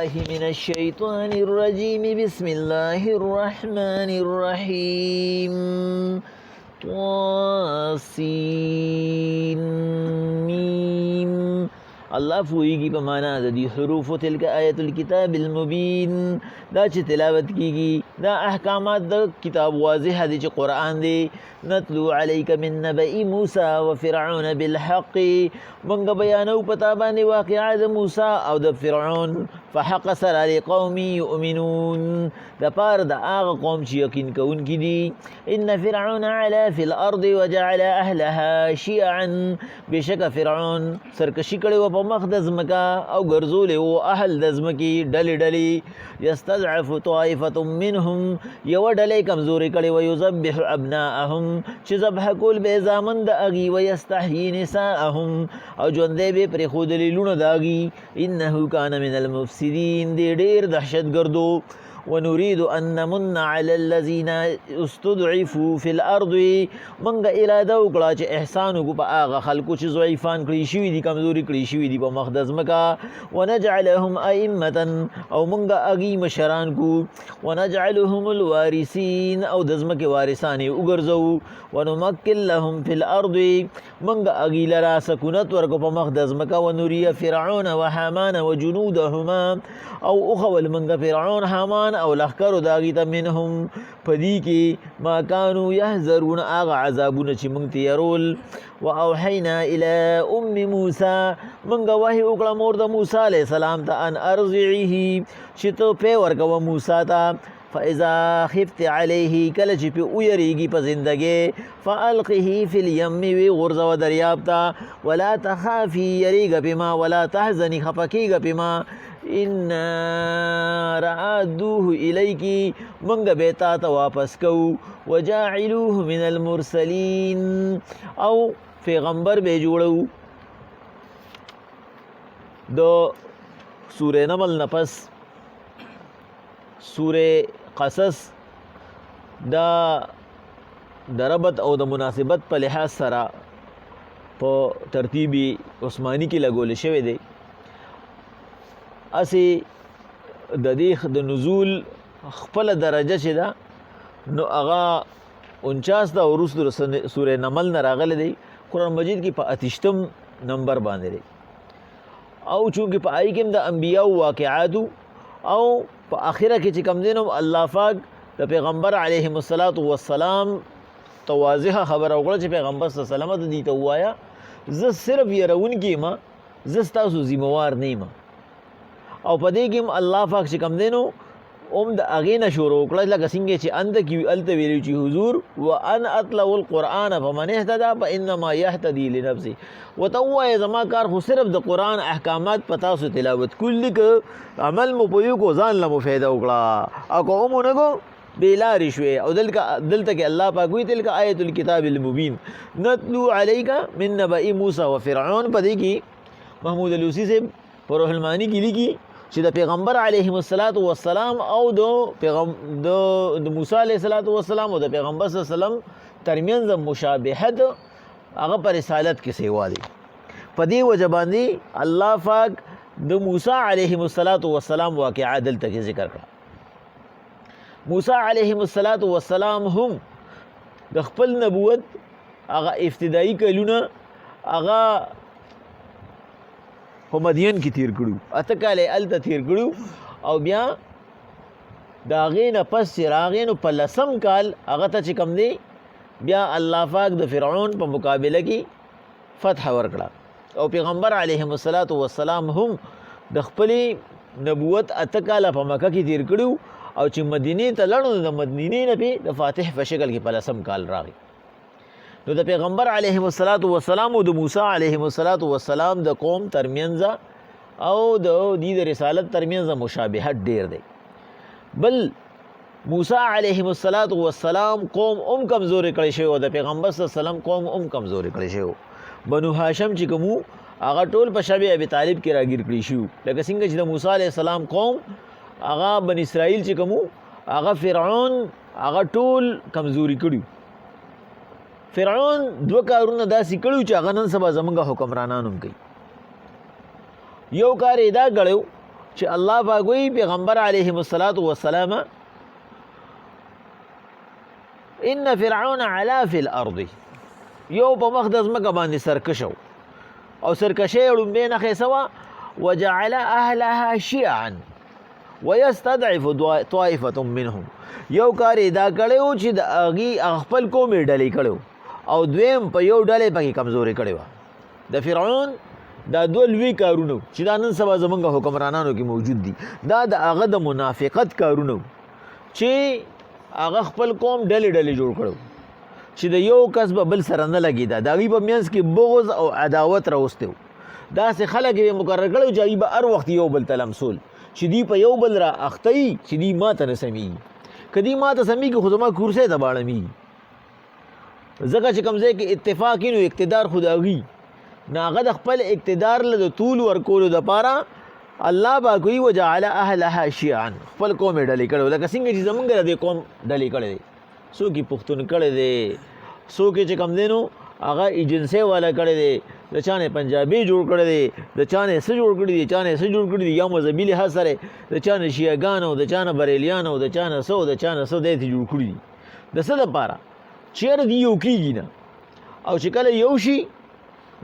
بالله من الشيطان الرجيم بسم الله الرحمن الرحيم طاسين ميم. الله پوئیگی پا مانا دا دی حروف تلک آیت الكتاب المبین دا چه تلاوت کیگی دا احکامات دا کتاب واضح دی چه قرآن دی. نتلو علیک من نبئی موسیٰ و فرعون بالحق منگا بیانو پتابان واقعا دا موسیٰ او دا فرعون فحق سر لقوم یؤمنون دا پار دا آغا قوم چی یقین کون کی دی. ان فرعون علا فی الارض وجعل اهلها شیعا بشک فرعون سرکشی کڑی و پا مخدز مکا او گرزولی و اهل دزمکی ڈلی ڈلی یستضعف طائفة منهم یو ڈلی کمزوری کڑی و یزبح ابناءهم چی زبح کول بے زامن دا اگی و یستحیی نساءهم او جوندے بے پر خودلی لون دا اگی. انہو کان من المفسدین دی دیر دحشت گردو. ونريد أن نمن على الذين استضعفوا في الأرض منگا اراده وکړه چې احسان وکړو په هغه خلکو چې ضعیفان کړي شوي دي کمزوري کړي شوي دي په مقدس مکه. ونجعلهم أئمة او منگا اگی مشران کو. ونجعلهم الوارثين او د ځمکې وارثان یې وګرځو. ونمکن لهم في الأرض منگا اگی لرا سکونت ورکو په مقدس مکه. ونري فرعون وحامان وجنودهما او اخول منگا فرعون حامان او لخکرو داغی تا منهم پدی کی ما کانو یحذرون آغا عذابون چی منگ تیرول. و اوحینا الى ام موسیٰ منگا وحی اکڑا مورد موسیٰ علیہ السلام تا ان ارضعیه چی تو پی ورکو موسیٰ تا. فَإِذَا خِفْتِ عَلَيْهِ کل چی پی اویریگی پا زندگی فَأَلْقِهِ فِي الْيَمِّ وی غرز و دریابتا. وَلَا تَخَافِي یریگ پما وَلَا تَحْزَنِ خفکیگ پما اِنَّا رَعَدُوهُ إِلَيْكِ منگ بیتا تا واپس کو. وَجَاعِلُوهُ مِنَ الْمُرْسَلِينَ او پیغمبر بے جوڑو. دو سورہ نمل نفس سورہ قصص دا دربت او دا مناسبت پا لحاظ سرا پا ترتیبی عثمانی کی لگول شوے دے. اسی د دیخ د نزول خپل درجه چې ده نو هغه 49 دا وروسته سورې نمل نه راغلی دی. قرآن مجید کې په 28 نمبر باندې دی او چونکې په آی کې هم د انبیاء واقعاتو او په آخره کې چې کوم دی نو الله پاک د پیغمبر علیهم السلام واضحه خبره وکړه چې پیغمبر صلی الله علیه وسلم ته دې ته ووایه زه صرف یرونکی یم زه ستاسو ذمہوار نه یم. او پدې کې الله پاک چې کوم دی نو اوم د هغې نه شروع وکړه لکه څنګه چې انده کې هلته ویلي چې حضور وان اتلو القرآن فمن اهتدى فانما یهتدي لنفسه ورته ووایه زما کار خو صرف د قرآن احکامات په تاسو تلاوت کول دي که عمل مو په یو کو ځان له مو فایده وکړه او که مو نه کو بیلارې شوې. او دلته کې الله پاک وایي تلک آیت الکتاب المبین نتلو علیک من نبأ موسی وفرعون. په دې کې محمود الوسی صاحب په روح المانی کې لیکي چې د پیغمبر علیه السلام او د موسی علیه السلام او د پیغمبر صلی الله علیه وسلم ترمنځ مشابهت هغه پر رسالت کې سیوا دی. په دې وجه باندې الله پاک د موسی علیه السلام واقعا دلته کې ذکر کړه. موسی علیه السلام هم د خپل نبوت هغه ابتدایي کلونه هغه په مدین کې تیر کړو. اته کاله الته تیر کړو او بیا د هغې نه پس چې راغی نو په 10م کال هغه ته چې کوم دی بیا الله پاک د فرعون په مقابله کې فتح ورکړه. او پیغمبر علیه السلام هم د خپلې نبوت اته کاله په مکه کې تیر کړو او چې مدینې ته لړو د مدینې نه پې د فاتح په شکل کې په 10م کال راغی. نو د پیغمبر علیه السلام او د موسی علیه السلام د قوم ترمنځ او د دې د رسالت ترمنځ مشابهت ډیر دی. بل موسی علیه السلام قوم کمزوري کړی شوی او د پیغمبر صلی الله علیه وسلم قوم کمزوري کړی شوی. بنو هاشم چې کوم هغه ټول په شب ابي طالب کې راګیر کړی شو. لکه څنګه چې د موسی علیه السلام قوم هغه بن اسرائیل چې کوم هغه فرعون هغه ټول کمزوري کړی. فرعون دو کارونه داسې کړو چې هغه نن سبا زمونږ حکمرانان هم کوي. یو کار یې دا کړی چې الله پاک وایي پیغمبر علیهم الصلاة والسلام ان فرعون علا فی الارض یو په مخ د ځمکه باندې سرکشه او سرکشي لومبۍ نښې څه وه وجعل اهلها شیعا ويستضعف طائفة منهم یو کار یې دا کړی و چې د هغې خپل قوم یې ډلې کړی او دویم په یو ډلې پکې کمزورې کړې وه د فرعون دا دوه لوی کارونه و چې دا نن سبا زمونږ حکمرانانو کې موجود دي دا د هغه د منافقت کارونه و چې هغه خپل قوم ډلې ډلې جوړ کړو چې د یو کس به بل سره نه لګېده د هغوی په منځ کې بغض او عداوت راوستی و داسې خلک یې مقرر کړی چې هغوی به هر وخت یو بل ته لمسول چې دوی په یو بل را اخته یي چې دوی ما ته نه سمیږي که دوی ما ته سمیږي خو زما کورسۍ ته باړمیږي ځکه چې کوم ځای کې اتفاق وي نو اقتدار خو د هغوی نو هغه د خپل اقتدار له د طول ورکولو دپاره الله پاک وایي وجعل اهلها شیعا خپل قوم یې ډلې کړی لکه څنګه چې زمونږ د دې قوم ډلې کړی دی څوک یې پښتون کړی دی څوک یې چې کوم دی نو هغه ایجنسۍ والا کړی دی د چا نه پنجابي جوړ کړی دی د چا نه څه جوړ کړي دي چا نه څه جوړ کړي دي یا مذهبي لحاظ سره د چا نه شیعهګان او د چا نه بریلیان او د چا نه څه او د چا نه څه دی جوړ کړي دي د څه دپاره چېرې دي یو کېږي نه او چې کله یو شي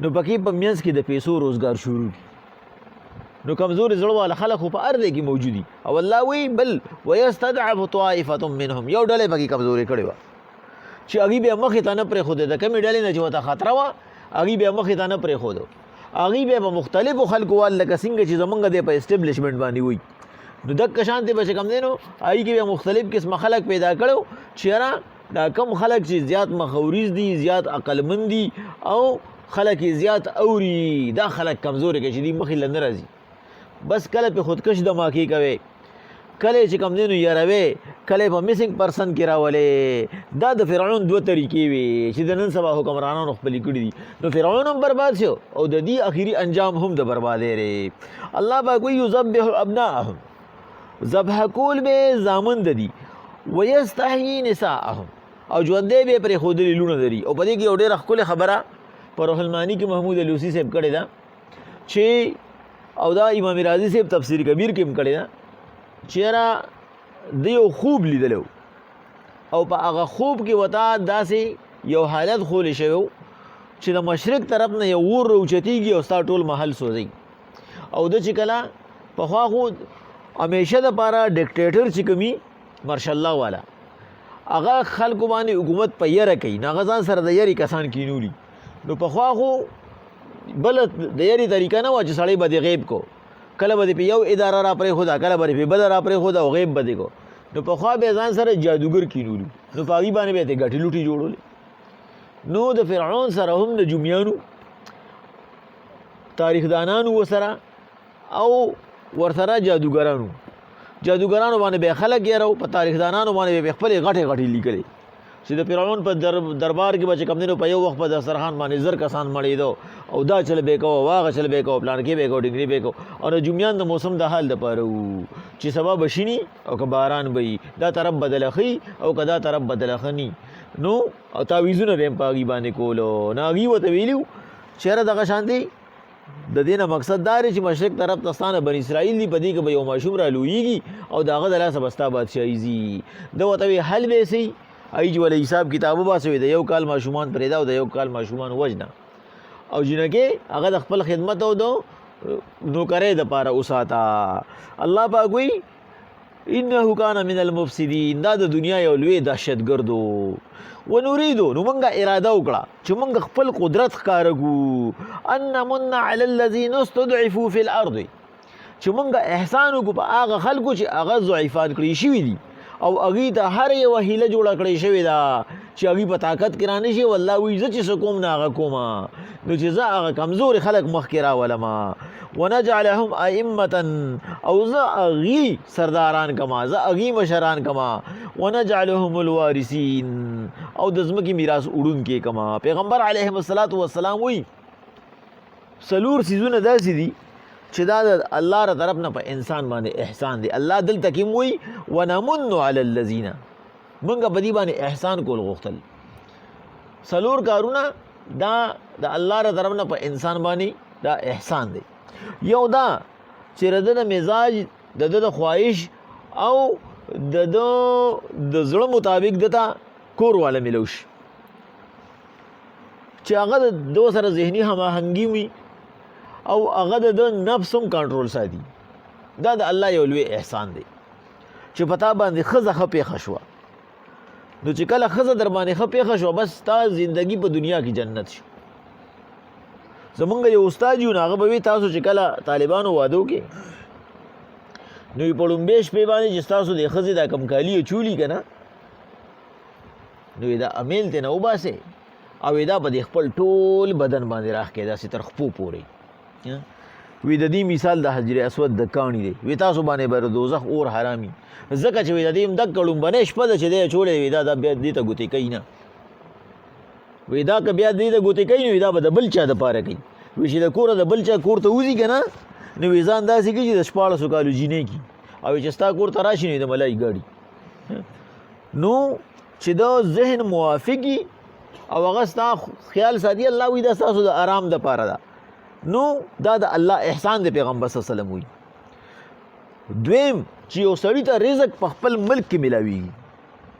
نو پکې په منځ کې د پیسو روزګار شروع دي نو کمزوري زړه والا خلک خو په هر ځای کې موجود دي او الله وایي بل ویستضعف طائفة منهم یو ډلې پکې کمزوري کړې وه چې هغوی بیا مخې ته نه پرېښودې د کمې ډلې نه چې ورته خطره وه هغوی بیا مخې ته نه پرېښودو هغوی بیا په مختلفو خلکو وال لکه څنګه چې زمونږ دی په اسټبلیشمنټ باندې وایي نو دقه شانتې به چې کوم دی نو هغوی کې بیا مختلف قسمه خلک پیدا کړو چې یاره دا کم خلک چې زیات مخوریز دي زیات عقلمند دي او خلک یې زیات اوري دا خلک کمزوري کوي چې دوی مخې له نه راځي بس کله په خودکش دماکې کوي کله چې کوم دی نو یاروي کله په میسنګ پرسن کې راولې دا د فرعون دوه طریقې وي چې د نن سبا حکمرانانو خپلې کړي دي نو فرعون هم برباد شو او د دې اخري انجام هم د بربادۍ دی الله پاک وایي یذبح ابناءهم ذبح کول به زامن د دي ویستحیي نساءهم او ژوندی به یې پرېښودلي لوڼه لري او په دې کې یو ډېره ښکلې خبره په روح المانی کې محمود الوسی صاحب کړې ده چې او دا امام رازي صاحب تفسیر کبیر کې هم کړې ده چې یاره د یو خوب لیدلی او په هغه خوب کې ورته داسې یو حالت خولی شوی و چې د مشرق طرف نه یو اور راوچتېږي او ستا ټول محل سوځي او ده چې کله پخوا خو همیشه دپاره ډکټیټر چې کوي مارشل الله والا هغه خلکو باندې حکومت په یره کوي نو هغه ځان سره د یرې کسان کینولي نو پخوا خو بله د یرې طریقه نه وه چې سړی به دې غیب کو کله به دې په یو اداره را پرېښوده کله به دې په بله را پرېښوده او غیب به دې کو نو پخوا به یې ځان سره جادوګر کینولي نو په هغې باندې به یې ګټې لوټې جوړولې نو د فرعون سره هم د جومیانو تاریخدانانو ورسره او ورسره جادوګرانو باندې به خلک یارو په تاریخدانانو باندې به خپلې غټې غټې لیکلې چې د فرعون په دربار کې به چې کوم دی نو په یو وخت په دسترخوان باندې زر کسان مړېدو او دا چل به کوه واغه چل به کوه پلانکې به کوه ډنګري به کوه او د جومیان د موسم د حال دپاره وو چې سبا به شیني او که باران به وي دا طرف بدله ښي او که دا طرف بدله ښه ني نو او تعویضونه به هم په هغې باندې کولو نو هغې ورته ویلي وو چې یاره دغه شانتې د دې نه مقصد دا دی چې مشرق طرف ته ستا نه بن اسرائیل دي په دې کې به یو ماشوم را لویږي او د هغه د لاسه به ستا بادشاهي ځي ده ورته وی حل به یې سي ای چې وله حساب کتاب وباسوي د یو کال ماشومان پرېږده او د یو کال ماشومان وژنه او جنکې هغه د خپل خدمت او د نوکرۍ دپاره وساته الله پاک وایي انه کان من المفسدین دا د دنیا یو لوی دهشتګرد ونريدو نو موږ اراده وکړه چې موږ خپل قدرت ښکاره کړو ان نمن علی الذین استضعفوا فی الارض چې موږ احسان وکړو په هغه خلکو چې هغه ضعیفان کړي شوي دي او هغې ته هر یوه هیله جوړه کړې شوې ده چې هغوی په طاقت کې رانه شي والله وایي زه چې څه کوم نه هغه کومه نو چې زه هغه کمزورې خلک مخکې راولمه ونجعلهم ائمة او زه هغې سرداران کما زه هغې مشران کما ونجعلهم الوارثین او د ځمکې میراث وړونکي کما پیغمبر علیهم الصلاة والسلام وایي څلور څیزونه داسې دي چې دا د الله را طرف نه په انسان باندې احسان دی الله دلته کې وایي ونمن علی الذین موږ په دې باندې احسان کول غوښتل څلور کارونه دا د الله را طرف نه په انسان باندې دا احسان دی یو دا چې د ده د مزاج د ده د خواهش او د ده د زړه مطابق دته کور والا میلو شي چې هغه د دو سره ذهني هماهنګي وي او هغه د نفس هم کنټرول ساتي. دا د الله یو لوی احسان دی چې په تا باندې ښځه ښه پېښه شوه، نو چې کله ښځه در باندې ښه پېښه شوه بس ستا زندګي په دنیا کې جنت شو. زمونږ یو استاد یو نو هغه به وي تاسو چې کله طالبانو وادو کې نو په لومبۍ شپې باندې چې ستاسو د ښځې دا کم کالي چولي که نه نو دا امیل ترې نه وباسئ او دا په دې خپل ټول بدن باندې راښکئ داسې تر خپو پورې. وی د دې مثال د حجر اسود د کاڼي دی. وی تاسو باندې به د دوزخ اور حرامي ځکه چې وی د دې هم دقه لومبنۍ شپه ده چې دی چولی وي دا بیا دې ته ګوتې کوي نه. وی دا که بیا دې ته ګوتې کوي نو دا به د بل چا دپاره کوي. وی چې د کوره د بل چا کور ته وځي که نه نو وی ځان داسې کوي چې د 1400 کالو جینۍ کي او چې ستا کور ته راشي نو د ملای ګاډي. نو چې د ذهن موافقي او هغه ستا خیال ساتي الله وی دا ستاسو د آرام دپاره ده. نو دا د الله احسان دی پیغمبر صلی الله علیه وسلم وی. دویم چې یو سړي ته رزق په خپل ملک کې ملاویږي،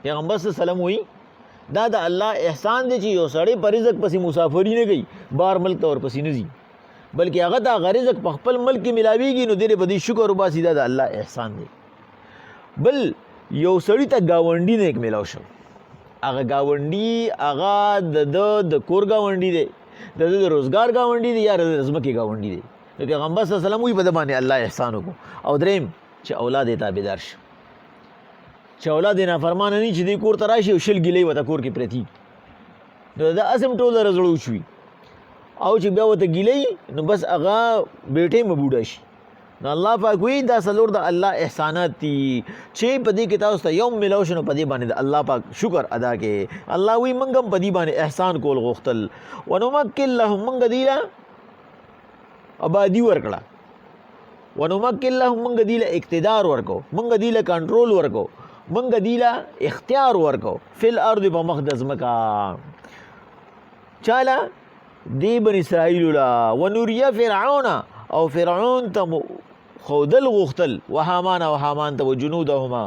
پیغمبر صلی الله علیه وسلم وی دا د الله احسان دی چې یو سړی په رزق پسې مسافري نه کوي، بار ملک ته ورپسې نه ځي، بلکې هغه ته هغه رزق په خپل ملک کې ملاویږي نو دی په دې شکر وباسي. دا د الله احسان دی. بل یو سړي ته ګاونډي نیک میلاو شو، هغه ګاونډي هغه د کور ګاونډي دی، د روزګار ګاونډي دی یا د ځمکې ګاونډي دی. نو پیغمبر صلی الله علیه وسلم وی په ده باندې الله احسان وکړو. او دریم چې اولاد یې تابعدار شي، چې اولاد یې نافرمانه نه چې دی کور ته راشي او 20 ګیلې ورته کور کې پرتي نو د اسم ټول رزړه وشوي او چې بیا ورته ګیلې نو بس هغه بیټې مه بوډه شي. نو الله پاک وی دا څلور د الله احسانات دي چې په دې کې تاسو ته یو میلاو شو نو په دې باندې د الله پاک شکر ادا کړئ. الله وی موږ هم په دې باندې احسان کول غوښتل. ونمکن لهم موږ دې له آبادي ورکړه، ونمکن لهم موږ دې له اقتدار ورکو، موږ دې له کنټرول ورکو، موږ دې له اختیار ورکو فی الارض په مخ د ځمکه. چاله دې بني اسرائیلو له ونوریه فرعون او فرعون ته خودل غختل وهامان او هامان ته وجنودهما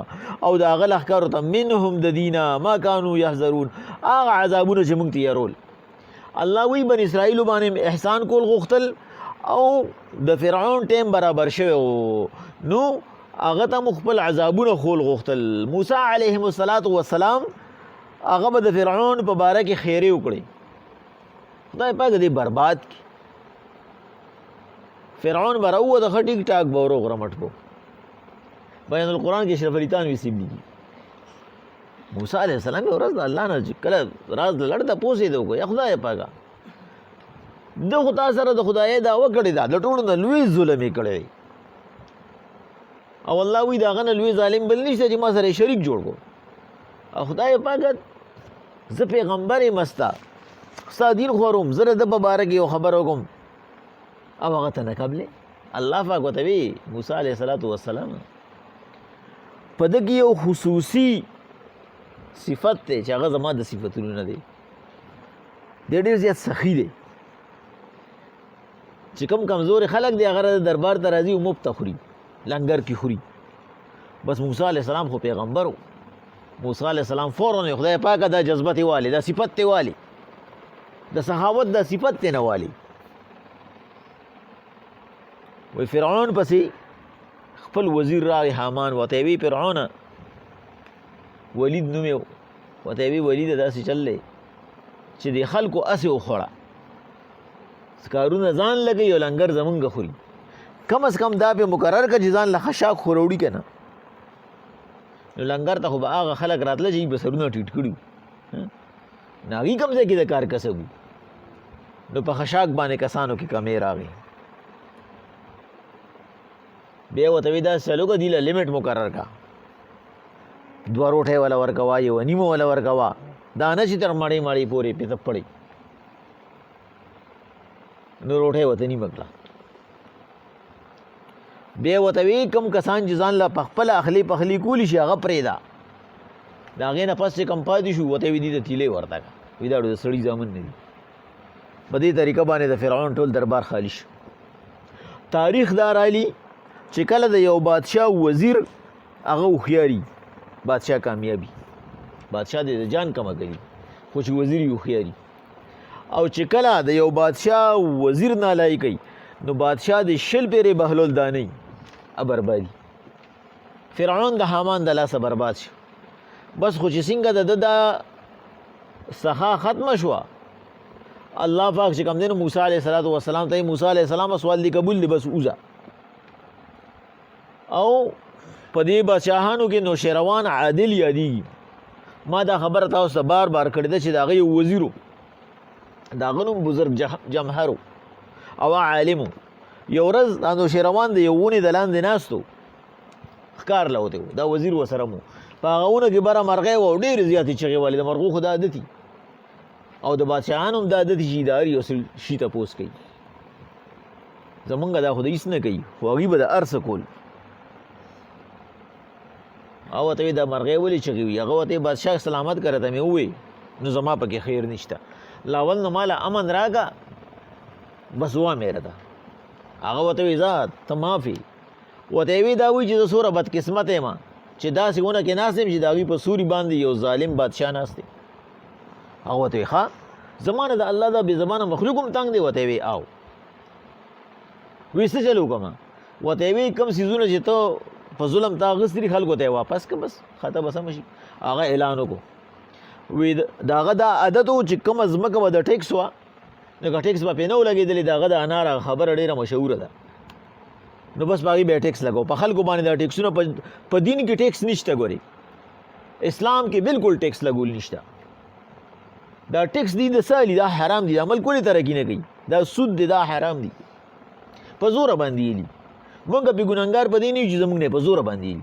او دا غل احکار ته منهم د دینه ما كانوا يحذرون هغه عذابونه چې موږ تیارول. الله وی بن اسرائیل باندې احسان کول غختل او د فرعون ټیم برابر شوی نو هغه ته مخبل عذابونه خول غختل. موسی علیه السلام هغه به د فرعون په باره کې خیره وکړي، خدای پاک دې برباد کی. فرعون براو د خټیک ټاک بورو غرمټ کو. بیان القرآن کې اشرف علی تانوی سیب لیکي موسی علیه السلام یو ورځ د الله نه کله راز لړ د پوسې دی وکړو یا خدای پاکه د خدا سره د خدای دعوه کړې ده د ټولو نه لوی ظلم یې کړی او الله وی د هغه نه لوی ظالم بل نشته چې ما سره شریک جوړ کو. او خدای پاکه زه پیغمبر یم ستا ستا دین خورم زه د په باره کې یو خبر وکړم او هغه ته نه قبلې. الله پاک ورته وی موسی علیه السلام په ده کې یو خصوصي صفت دی چې هغه زما د صفتونو نه دی، دی ډېر زیات سخي دی چې کوم کمزوري خلک دی هغه دربار ته راځي او مفت ته خوري، لنګر کې خوري. بس موسی علیه السلام خو پیغمبر و. موسی علیه السلام فوراً خدای پاکه دا جذبه ته والی، دا صفت ته والی، د سخاوت دا صفت ته نه والی. وی فرعون پسې خپل وزیر راغی حامان ورته وی فرعون ولید نوم یې ورته وی ولید داسې چل دی چې د خلکو اسې وخوړه کارونه ځان لګوي او لنګر زمونږ خوري، کم از کم دا به مقرر که چې ځان له خشاک خوروړي که نه نو لنګر ته خو به هغه خلک راتله چې به سرونه ټیټ کړي نو هغوی کوم ځای کې د کار کسب نو په خشاک باندې کسانو کې کمې راغی. بیا ورته وی دا چلو که دې له لیمټ مقرر کا، 2 روټۍ والا ورکوه، 1 نیمه والا ورکوه، دا نه چې تر مړۍ مړۍ پورې پې پړی نو روټۍ ورته نیمه کړه. بیا ورته وی کوم کسان چې ځان له پخپله اخلي پخلي کولی شي هغه پرېږده، د هغې نه پس چې کم پاتې شو ورته وی دې ته تیلې ورته کړه. وی دا د سړي زامن نه دي. په دې طریقه باندې د فرعون ټول دربار خالي شو. تاریخ دا رالي چې کله د یو بادشاه وزیر هغه هوښیاري بادشاه کامیابي بادشاه دې د جان کمه کوي خو چې وزیر یې هوښیاري او چې کله د یو بادشاه وزیر نالایي کوي نو بادشاه د شل پیرې بهلول دانۍ بربادي فرعون د حامان د لاسه برباد شو بس خو چې څنګه د دا سخا ختمه شوه الله پاک چې کوم دی نو موسی علیه السلام ته موسی علیه السلام سوال دی قبول دی بس اوزه او په دې بادشاهانو کې نوشیروان عادل یادېږي ما دا خبره تاسو ته بار بار کړې ده چې د هغه یو وزیرو د هغه نوم بزرګ جمهرو او عالمو یو ورځ دا نوشیروان د یو ونې د لاندې ناستو ښکار له وتی و دا وزیر ورسره مو په هغه ونه کې بره مرغۍ وه او ډېرې زیاتې چغې والې د مرغو خو دا عادتي او د بادشاهانو هم دا عادتي چې د هر یو شي تپوس کوي زمونږ دا خو د هېڅ نه کوي خو هغوی به د هر څه کول او ورته وایي دا مرغۍ ولې چغې وي هغه ورته بادشاه سلامت کړه ته مې ووایي نو زما پکې خیر نشته لاول نو ماله امن راکړه بس وامې راته هغه ورته وایي ځه ته معافي ورته یې دا وایي چې زه څومره بدقسمت یم چې داسې ونه کې ناست یم چې د هغوی په سوري باندې یو ظالم بادشاه ناست دی هغه ورته وایي ښه زما نه د الله دا بې زبانه مخلوق هم تنګ دی ورته یې وایي او وایي څه چل وکړمه ورته یې وایي کوم څیزونه چې ته په ظلم تا اخیستي دي خلکو ته یې واپس که بس خطه به سمه شي هغه اعلان وکړو وایي د هغه دا عادت و چې کومه ځمکه به د ټیکس وه لکه ټیکس به پرې نه و لګېدلې د هغه د انار خبره ډېره مشهوره ده نو بس په هغې به یې ټیکس لګو په خلکو باندې دا ټیکسونه په دین کې ټیکس نشته ګورې اسلام کې بالکل ټیکس لګول نشته دا ټیکس دی د څه علي دا حرام دي عمل کولې ترقي نه کوي دا سود دی دا حرام دي په زوره باندې یې مونږ پې ګنهګار په دې نه یو چې زمونږ نه په زوره باندې یې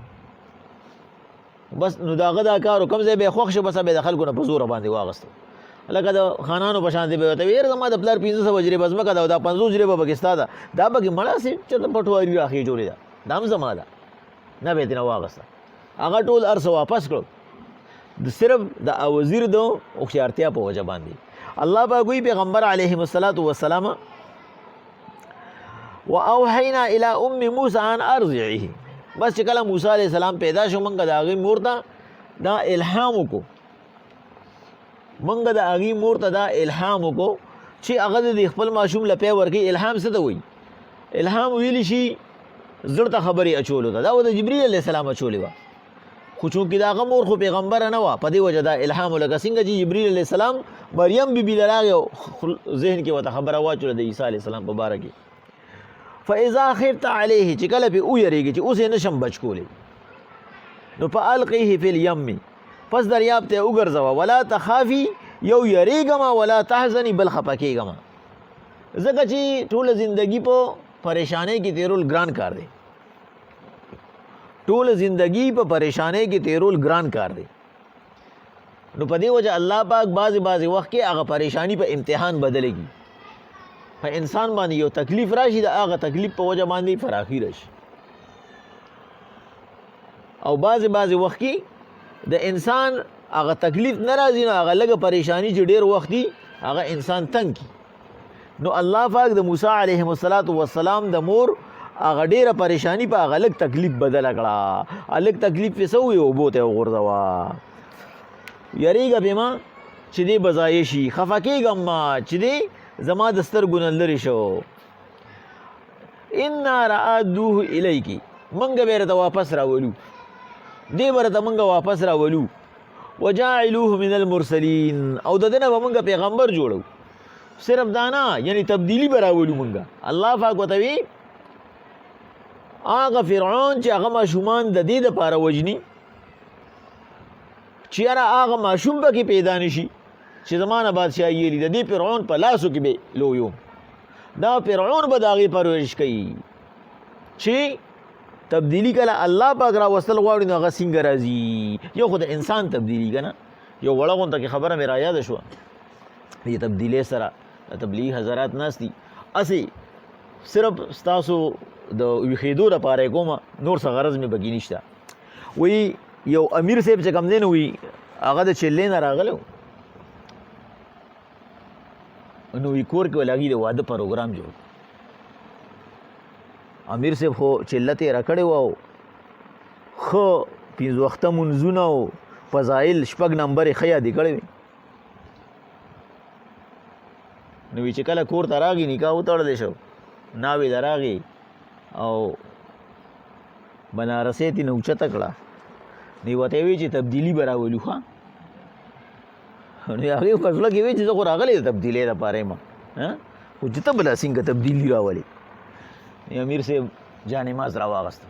بس نو د هغه دا کار و کوم ځای به یې خوښ شو بس به یې د خلکو نه په زوره باندې واغېستو لکه د خانانو په شانتې به ورته وي یاره زما د پلار 500 جریبه ځمکه ده او دا 50 جریبه پکې ستا ده دا پکې مړه سي چېرته پټواري راخې جوړې ده دا هم زما ده نه به یې ترېنه واغېسته هغه ټول هر څه واپس کړو صرف د وزیر د هوښیارتیا په وجه باندې الله پاک وایي پیغمبر علیهم السلام واوحینا الی ام موسی ان ارضعه بس چې کله موسی علیه السلام پیدا شو موږ د هغې مور ته دا الهام وکړو موږ د هغې مور ته دا الهام وکړو چې هغه د خپل ماشوم له پی ورکوي الهام څه ته وایي الهام ویلی شي زړه ته خبرې اچولو ته دا و د جبریل علیه السلام اچولې وه خو چونکې د هغه مور خو پیغمبره نه وه په دې وجه دا الهام لکه څنګه چې جبریل علیه السلام مریم بیبي له راغی او ذهن کې ورته خبره واچوله د عیسی علیه السلام په باره کې فاذا خفت علیه چې کله پې ویرېږي چې اوس یې نشم بچ کولی نو فالقیه فی الیم پس دریاب ته وګرځوه ولا تخافي یو یریږمه ولا تحزني بل خفه کېږمه ځکه چې ټوله زندګي په پریشانۍ کې تېرول ګران کار دی ټوله زندګي په پریشانۍ کې تېرول ګران کار دی نو په دې وجه الله پاک بعضې وخت کې هغه پریشانی په امتحان بدلېږي په انسان باندې یو تکلیف راشي د هغه تکلیف په وجه باندې فراخي راشي او بعضې وخت کې د انسان هغه تکلیف نه راځي نو هغه لږه پریشانی چې ډېر وخت دي هغه انسان تنګ کي نو الله پاک د موسی علیهم السلام د مور هغه ډېره پریشانی په هغه لږ تکلیف بدله کړه لږ تکلیف یې څه ووایي اوبو ته یې وغورځوه یریږه پې ما چې دی به ضایع شي خفه کېږم ما چې دی زما د سترګو نه لرې شو انا رادوه الیکی موږ به یې راته واپس راولو دی به راته موږ واپس راولو وجاعلوه من المرسلین او د ده نه به موږ پیغمبر جوړو صرف دا نه یعنی تبدیلی به راولو موږ الله پاک ورته وایي هغه فرعون چې هغه ماشومان د دې دپاره وجني چې یاره هغه ماشوم پکې پیدا نه شي چې زما نه بادشاهي یېلي د دې فرعون په لاسو کې به لویو دا فرعون به د هغې پرورش کوي چې تبدیلی کله الله پاک راوستل غواړي نو هغه څنګه راځي یو خو د انسان تبدیلی که نه یو وړه غونته کې خبره مې رایاده شوه دې تبدیلی سره د تبلیغي حضرات ناست دي هسې صرف ستاسو د ویښېدو دپاره یې کومه نور څه غرض مې پکې نشته وایي یو امیر صاحب چې کوم دی نو وایي هغه د چلې نه راغلی نو وی کور کې ول هغې د واده پروګرام جوړ امیر صاحب خو چله تېره کړې وه او ښه 5 وخته منځونه او فضایل 6 نمبر یې ښه یادې کړې وې. نو وی چې کله کور ته راغی نکاح وتړلی شو ناوې ته راغی او بنارسۍ ترې نه اوچته کړه نو یې ورته وی چې تبدیلي به راولو ښه. نو هغې په زړه کې وی چې زه خو راغلی د تبدیلۍ دپاره یم خو چې ته بله څنګه تبدیلي راولې. امیر صاحب جانماز راواغسته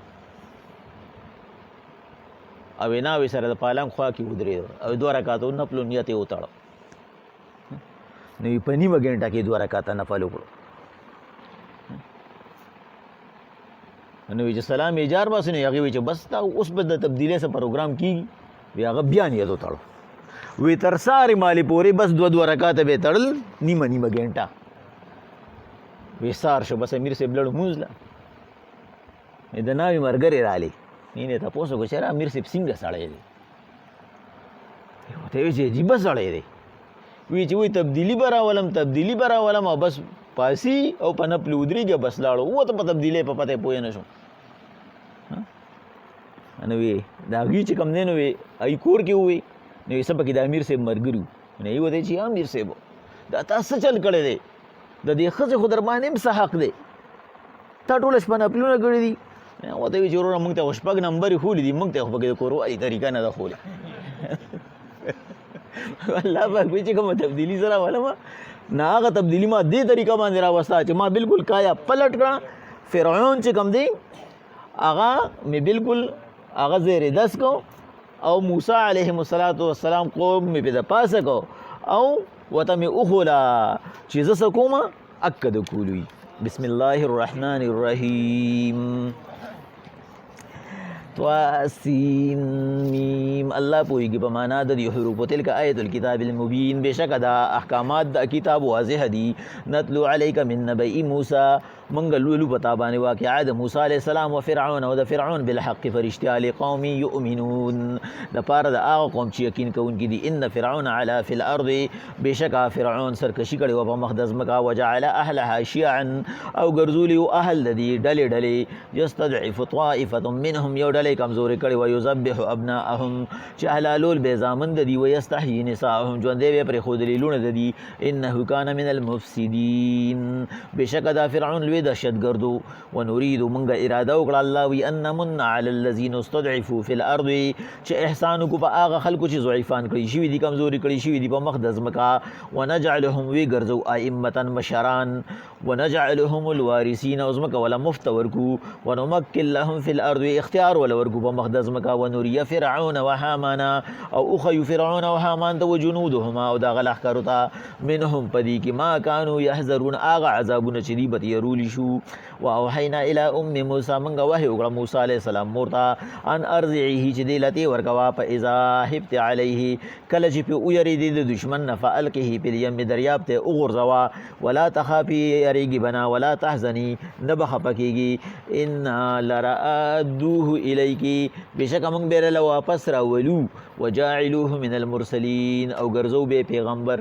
او ناوې سره د پالنګ خوا کې ودرېد او 2 رکعاته نفل نیت یې وتړه. نو په نیمه ګنټه کې 2 رکعاته نفل وکړو. نو چې سلام یې جار باسي نو هغې وی چې بس تا اوس به د تبدیلۍ څه پروګرام کېږي. وی هغه بیا نیت وتړو. وی تر سارې مالې پورې بس 2 رکعاته به یې تړل نیمه ګنټه. وی سار شو بس امیر صاحب لړ مونځ له د ناوې ملګرې رالې یې تپوس وکړو چې امیر صاحب څنګه سړی دی. ورته وی چې عجیبه سړی دی. وی چې وی تبدیلي به راولم او بس پاسي او په نفل ودرېږي بس لاړو وته په تبدیلۍ په پته یې پوه نه شو. نو وی د هغې چې کوم دی نو وی ای کور کې ووی نو یې څه پکې د امیر صاحب ملګري وو. نو یې ورته چې امیر صاحب دا تا څه چل کړی دی د دې ښځې خو در باندې هم څه حق دی تا ټوله شپه نفلونه کړي دي. ورته وی چې وروره موږ ته خو 6 نمبر یې ښولي دي موږ ته خو پکې د کوروالي طریقه نه ده ښولې. الله پاک وی چې کومه تبدیلي زه راولمه نه هغه تبدیلي ما دې طریقه باندې راوسته چې ما بالکل کایا پلټ کړه. فرعون چې کوم دی هغه مې بالکل هغه زیر دست کو او موسی علیه السلام قوم مې په د پاسه کو او وته مې وښوله چې زه څه کومه اکه د کولوي. بسم الله الرحمن الرحیم طاسین میم. الله پوهیږي په معنا د دې حروفو. تلک آیت الکتاب المبین بېشکه دا احکامات د کتاب واضح دي. نتلو علیک من نبئی موسی منګ لولو پتا باندې واقعا د موسی علیه السلام او فرعون او د فرعون بالحق فرشتیا لقوم یؤمنون د پاره د هغه قوم چې یقین کوونکي دي. ان فرعون علا فی الارض بېشکه فرعون سرکشي کړې وه په مخ د ځمکه وجعل اهلها شیعا او ګرځولي و اهل د دې ډلې یستضعف طائفة منهم یو ډلې کمزورې کړې وه یذبح ابناءهم چې حلالول به زامن د دي ویستحیي نساءهم ژوندی به یې پرېښودلي لوڼه د دي. انه کان من المفسدین بېشکه دا فرعون لوی دهشتګردو. ونريد منګه اراده وکړه الله وی ان نمن علی الذین استضعفوا فی الارض چې احسان وکړو په هغه خلکو چې ضعیفان کړي شوي دي کمزوري کړي شوي دي په مخ د ځمکه. ونجعلهم وی ګرځو ائمة مشران ونجعلهم الوارثین او ځمکه ولا مفت ورکو. ونمکن لهم فی الارض اختیار ولا ورکو په مخ د ځمکه. ونري فرعون وهامان او اخی فرعون وهامان ته وجنودهما او دغه لښکرو ته منهم پدې کې ما کانوا یحذرون هغه عذابونه چې دي به تېرولی شو. واوحینا الی ام موسی منګه وحی وکړه موسی علیه السلام مور ته ان ارضعیه چې دې لتې ورکوه فاذا هبت علیه کله چې پې ویرېدې د دشمن نه فالقه فی الیم دریاب ته وغورځوه. ولا تخافي یریږي بنا ولا تحزني نه به خفه کېږي. انا لرادوه الیکی بېشکه موږ به یې واپس راولو. وجاعلوه من المرسلین او ګرځو به پیغمبر